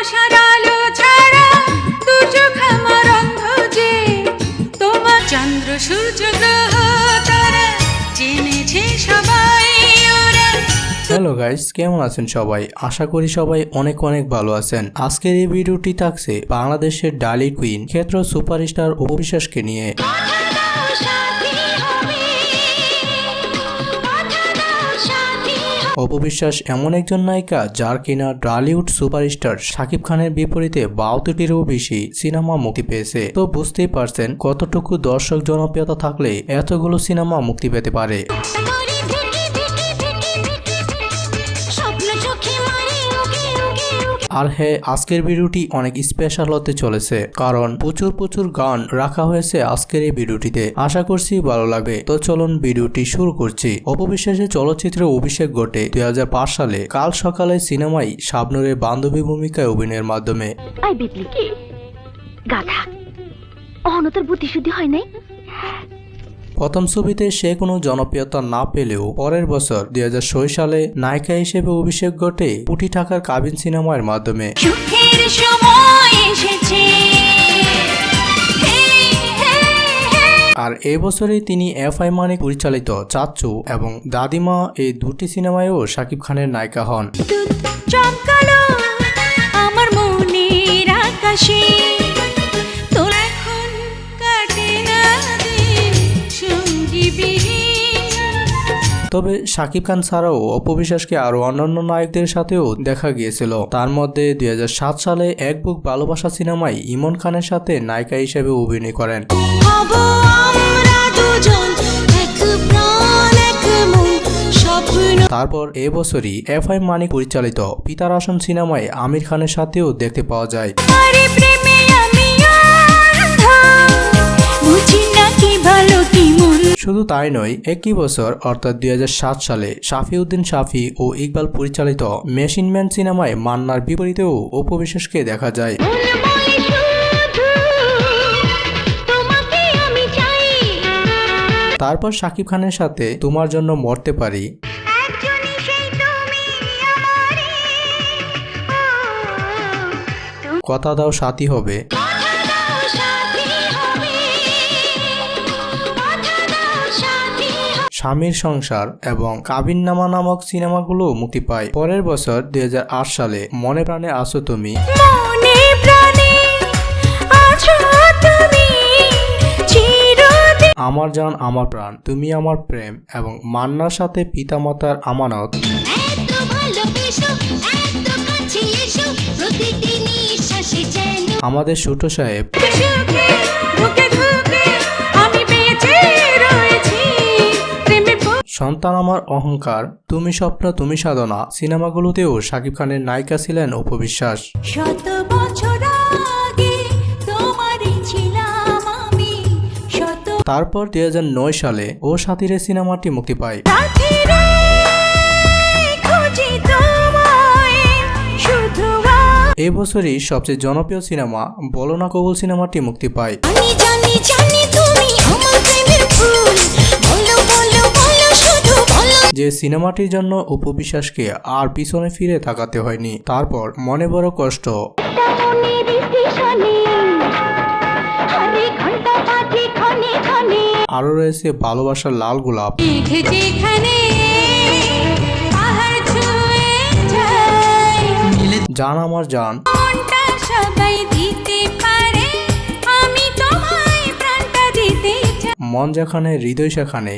ভালোবাসার আলো ছাড়া দু চোখ আমার অন্ধ যে, তোমার চন্দ্র সূর্য গ্রহ তারা জেনেছে সবাই ওরা। হ্যালো গাইস, কেমন আছেন সবাই? আশা করি সবাই অনেক অনেক ভালো আছেন। আজকের এই ভিডিওটি থাকছে বাংলাদেশের ডালি কুইন ক্ষেত্র সুপারস্টার অপু বিশ্বাসকে নিয়ে। অপু বিশ্বাস এমন একজন নায়িকা যার কিনা টলিউড সুপারস্টার শাকিব খানের বিপরীতে 72টিরও বেশি সিনেমা মুক্তি পেয়েছে। তো বুঝতেই পারছেন কতটুকু দর্শক জনপ্রিয়তা থাকলে এতগুলো সিনেমা মুক্তি পেতে পারে। আর হ্যাঁ, আজকের ভিডিওটি অনেক স্পেশাল হতে চলেছে, কারণ প্রচুর গান রাখা হয়েছে আজকের এই ভিডিওটিতে। আশা করছি ভালো লাগবে। তো চলুন ভিডিওটি শুরু করছি। অপু বিশ্বাসের চলচ্চিত্রে অভিষেক ঘটে 2005 সালে কাল সকালে সিনেমায় শাবনূরের বান্ধবী ভূমিকায় অভিনয়ের মাধ্যমে। প্রথম ছবিতে সে কোনো জনপ্রিয়তা না পেলেও পরের বছর 2006 সালে নায়িকা হিসেবে অভিষেক ঘটে কোটি টাকার কাবিন সিনেমার মাধ্যমে। আর এই বছরই তিনি এফআই মানিক পরিচালিত চাচ্চু এবং দাদিমা এই দুটি সিনেমায়ও শাকিব খানের নায়িকা হন। আমার মনের আকাশে তবে শাকিব খান ছাড়াও অপু বিশ্বাসকে আরো অন্যান্য নায়কদের সাথেও দেখা গিয়েছিল। তার মধ্যে 2007 সালে এক বুক ভালোবাসা সিনেমায় ইমন খানের সাথে নায়িকা হিসেবে অভিনয় করেন। তারপর এবছরই এফআই মানিক পরিচালিত পিতার আসন সিনেমায় আমির খানের সাথেও দেখতে পাওয়া যায়। শুধু তাই নয়, একই বছর অর্থাৎ 2007 সালে শাফিউদ্দিন শাফি ও ইকবাল পরিচালিত মেশিন ম্যান সিনেমায় মান্নার বিপরীতেও অপু বিশ্বাসকে দেখা যায়। তারপর শাকিব খানের সাথে তোমার জন্য মরতে পারি, কথা দাও সাথী হবে, স্বামীর সংসার এবং কাবিননামা নামক সিনেমাগুলো মুক্তি পায়। পরের বছর 2008 সালে মনে প্রাণে আছো তুমি, আমার জান আমার প্রাণ, তুমি আমার প্রেম এবং মান্নার সাথে পিতামাতার আমানত, আমাদের ছোট সাহেব, সন্তান আমার অহংকার, তুমি স্বপ্ন তুমি সাধনা সিনেমাগুলোতেও শাকিব খানের নায়িকা ছিলেন অপু বিশ্বাস। তারপর 2009 সালে ও সাথীরে সিনেমাটি মুক্তি পায়। এই বছরই সবচেয়ে জনপ্রিয় সিনেমা বলো না কবুল সিনেমাটি মুক্তি পায়। যে সিনেমাটির জন্য অপু বিশ্বাসকে আর পিছনে ফিরে তাকাতে হয়নি। তারপর মনে বড় কষ্ট, আরো রয়েছে ভালোবাসার লাল গোলাপ, জান আমার জান, মন যেখানে হৃদয় সেখানে,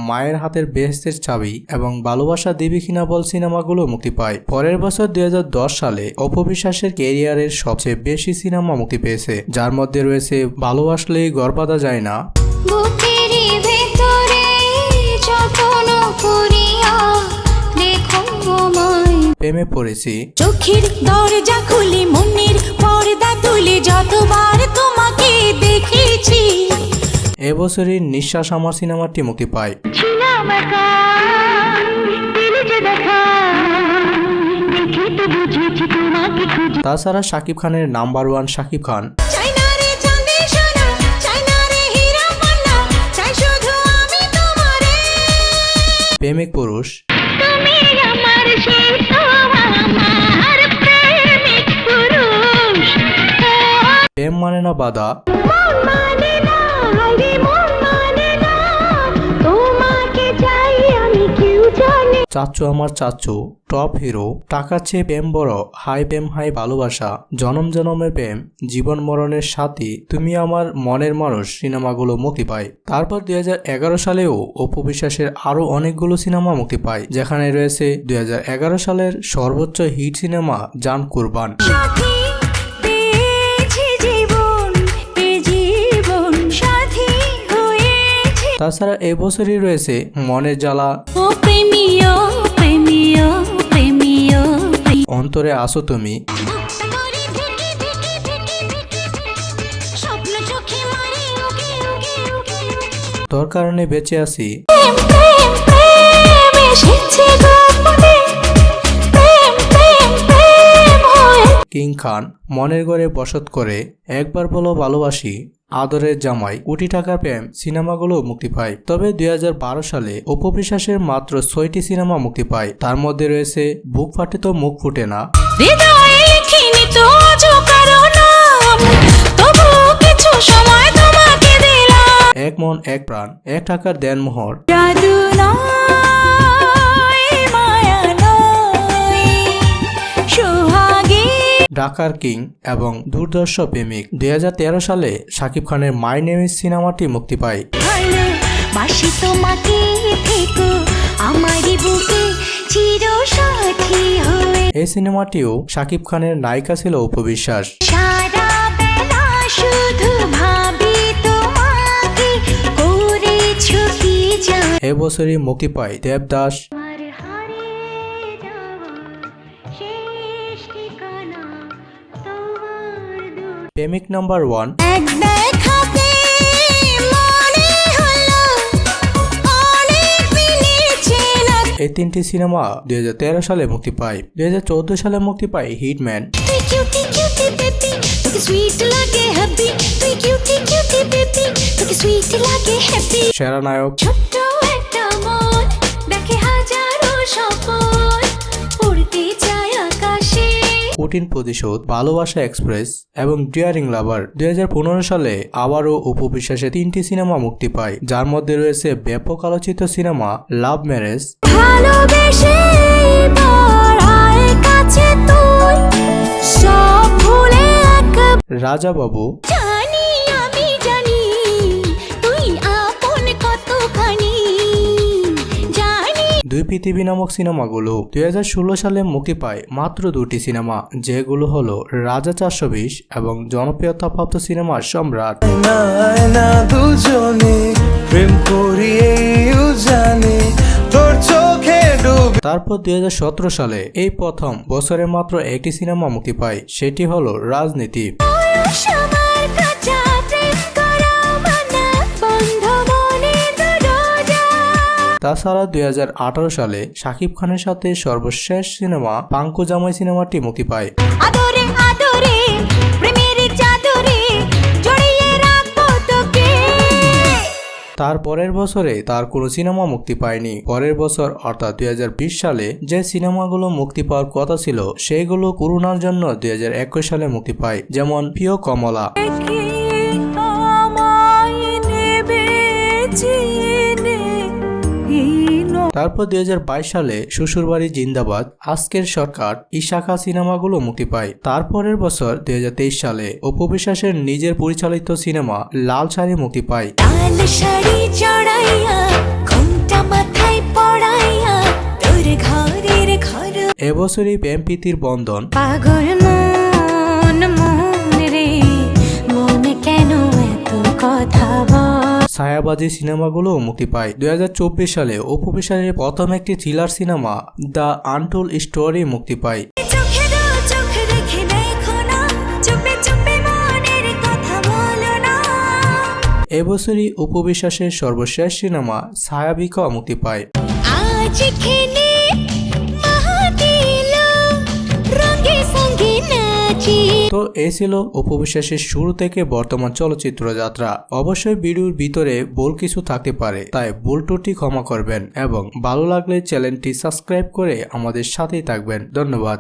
মায়ের হাতের বেহেশতের চাবি এবং ভালোবাসা দেবী কিনা বল সিনেমাগুলো মুক্তি পায়। পরের বছর 2010 সালে অপু বিশ্বাসের ক্যারিয়ারের সবচেয়ে বেশি সিনেমা মুক্তি পেয়েছে, যার মধ্যে রয়েছে ভালোবাসলে ঘর বাঁধা যায় না, প্রেমে পড়েছি, চোখের দরজা খুলে মনের পর্দা তুলে যতবার তোমাকে দেখেছি। এবছরই নিঃশ্বাস আমার সিনেমাটি মুক্তি পায়। তাছাড়া শাকিব খানের নাম্বার 1 শাকিব খান, প্রেমিক পুরুষ। তুমি আমার সেই তো আমার প্রেমিক পুরুষ। প্রেম মানে না বাধা। মন মানে না, হায়রে মন মানে না, তোমাকে চাই আমি কেউ জানে। চাচ্চু আমার চাচ্চু, টপ হিরো, টাকার চেয়ে প্রেম বড়, হাই প্রেম হাই ভালোবাসা, জনম জনমের প্রেম, জীবন মরণের সাথী, তুমি আমার মনের মানুষ সিনেমাগুলো মুক্তি পায়। তারপর 2011 সালেও অপু বিশ্বাসের আরো অনেকগুলো সিনেমা মুক্তি পায়, যেখানে রয়েছে 2011 সালের সর্বোচ্চ হিট সিনেমা জান কুরবান। সাথী পেয়েছি জীবন, এ জীবন সাথী হয়েছে। তাছাড়া এবছরই রয়েছে মনের জ্বালা, ও প্রেমিও প্রেমিও প্রেমিও। অন্তরে আসো তুমি, স্বপ্ন চোখে মারে ওকে ওকে ওকে। তোর কারণে বেঁচে আছি, প্রেম প্রেম প্রেম এসেছে গোপনে, প্রেম প্রেম প্রেম হয়ে। কিং খান, মনের ঘরে বসত করে, একবার বলো ভালোবাসি, আদরের জামাই, কোটি টাকার প্রেম সিনেমাগুলো মুক্তি পায়। তবে 2012 সালে অপু বিশ্বাসের মাত্র 6টি সিনেমা মুক্তি পায়। তার মধ্যে রয়েছে বুক ফাটে তো মুখ ফুটে না, হৃদয়ে লিখিনি তো আজও কারো নাম, তবু কিছু সময় তোমাকে দিলাম। এক মন এক প্রাণ, 1 টাকার দেনমোহর, জাদু নয় মায়া নয় সোহাগী। ঢাকার কিং এবং দুর্দর্শ প্রেমিক। 2013 সালে শাকিব খানের মাই নেম ইজ সিনেমাটি মুক্তি পায়। ভালোবাসি তোমাকে থেকো আমারই বুকে চিরসাথী হয়ে। এই সিনেমাটিও শাকিব খানের নায়িকা ছিল অপু বিশ্বাস। সারা বেলা শুধু ভাবি তোমাকে, করেছো কি জানি। এবছরই মুক্তি পায় দেবদাস, আমার হারিয়ে যাওয়া শেষ ঠিকানা তোমার দুই। প্রেমিক নাম্বার 1, এক দেখাতে মনে হলো অনেক মিলেছে না। এই 3টি সিনেমা 2013 সালে মুক্তি পায়। 2014 সালে মুক্তি পায় হিটম্যান। তুই কিউটি কিউটি বেবি, তোকে সুইট লাগে হ্যাপি। তুই কিউটি কিউটি বেবি, তোকে সুইট লাগে হ্যাপি। সেরা নায়ক, ছোট্ট একটা মন দেখে হাজারো স্বপ্ন, উড়তে চায় আকাশে। কঠিন প্রতিশোধ, ভালোবাসা এক্সপ্রেস এবং ডিয়ারিং লাভার। 2015 সালে আবারও অপু বিশ্বাসের 3টি সিনেমা মুক্তি পায়, যার মধ্যে রয়েছে ব্যাপক আলোচিত সিনেমা লাভ ম্যারেজ, ভালোবেসে পড়ায় কাছে তুই সব ভুলে এক। রাজা বাবু, জানি আমি জানি তুই আপন কতখানি, জানি। দুই পৃথিবী নামক সিনেমাগুলো 2016 সালে মুক্তি পায় মাত্র 2টি সিনেমা, যেগুলো হলো রাজা 420 এবং জনপ্রিয়তাপ্রাপ্ত সিনেমা সম্রাট। না দুজনে প্রেম করিয়েও জানে তোর চোখে ডুব। তারপর 2017 সালে এই প্রথম বছরে মাত্র একটি সিনেমা মুক্তি পায়, সেটি হলো রাজনীতি। সবার কাছে প্রেম করা মানা, বন্ধ মনের দরজা। তাছাড়া 2018 সালে শাকিব খানের সাথে সর্বশেষ সিনেমা পাঙ্কু জামাই সিনেমাটি মুক্তি পায়। আদরে আদরে প্রেমের চাদরে জড়িয়ে রাখবো তোকে। তার পরের বছরে তার কোনো সিনেমা মুক্তি পায়নি। পরের বছর অর্থাৎ 2020 সালে যে সিনেমাগুলো মুক্তি পাওয়ার কথা ছিল সেগুলো করোনার জন্য 2021 সালে মুক্তি পায়, যেমন প্রিয় কমলা। তারপর 2022 সালে শ্বশুরবাড়ি জিন্দাবাদ, আজকের সরকার, ইশাখা সিনেমাগুলো মুক্তি পায়। তারপরের বছর 2023 সালে অপু বিশ্বাসের নিজের পরিচালিত সিনেমা লাল শাড়ি মুক্তি পায়। লাল শাড়ি চড়াইয়া ঘুমটা মাথায় পড়াইয়া তোর ঘরের ঘর। এবছরই প্রেম প্রীতির বন্ধন, পাগল মন মন রে মন কেন এত কথা বল। ছায়াবাজি সিনেমাগুলো মুক্তি পায়। 2024 সালে অপু বিশ্বাসের প্রথম একটি thriller cinema the untold story মুক্তি পায়। চোখে দু চোখ রেখে দেখো না, চুপে চুপে মনের কথা বলো না। এবছরই অপু বিশ্বাসের সর্বশেষ সিনেমা ছায়াবিকা মুক্তি পায়। আজ খেলে মাহাতিল রঙে সঙ্গ সঙ্গে নাচি। তো এই ছিল অপু বিশ্বাসের শুরু থেকে বর্তমান চলচ্চিত্র যাত্রা। অবশ্যই ভিডিওর ভিতরে ভুল কিছু থাকতে পারে, তাই ভুল ত্রুটি ক্ষমা করবেন এবং ভালো লাগলে চ্যানেলটি সাবস্ক্রাইব করে আমাদের সাথেই থাকবেন। ধন্যবাদ।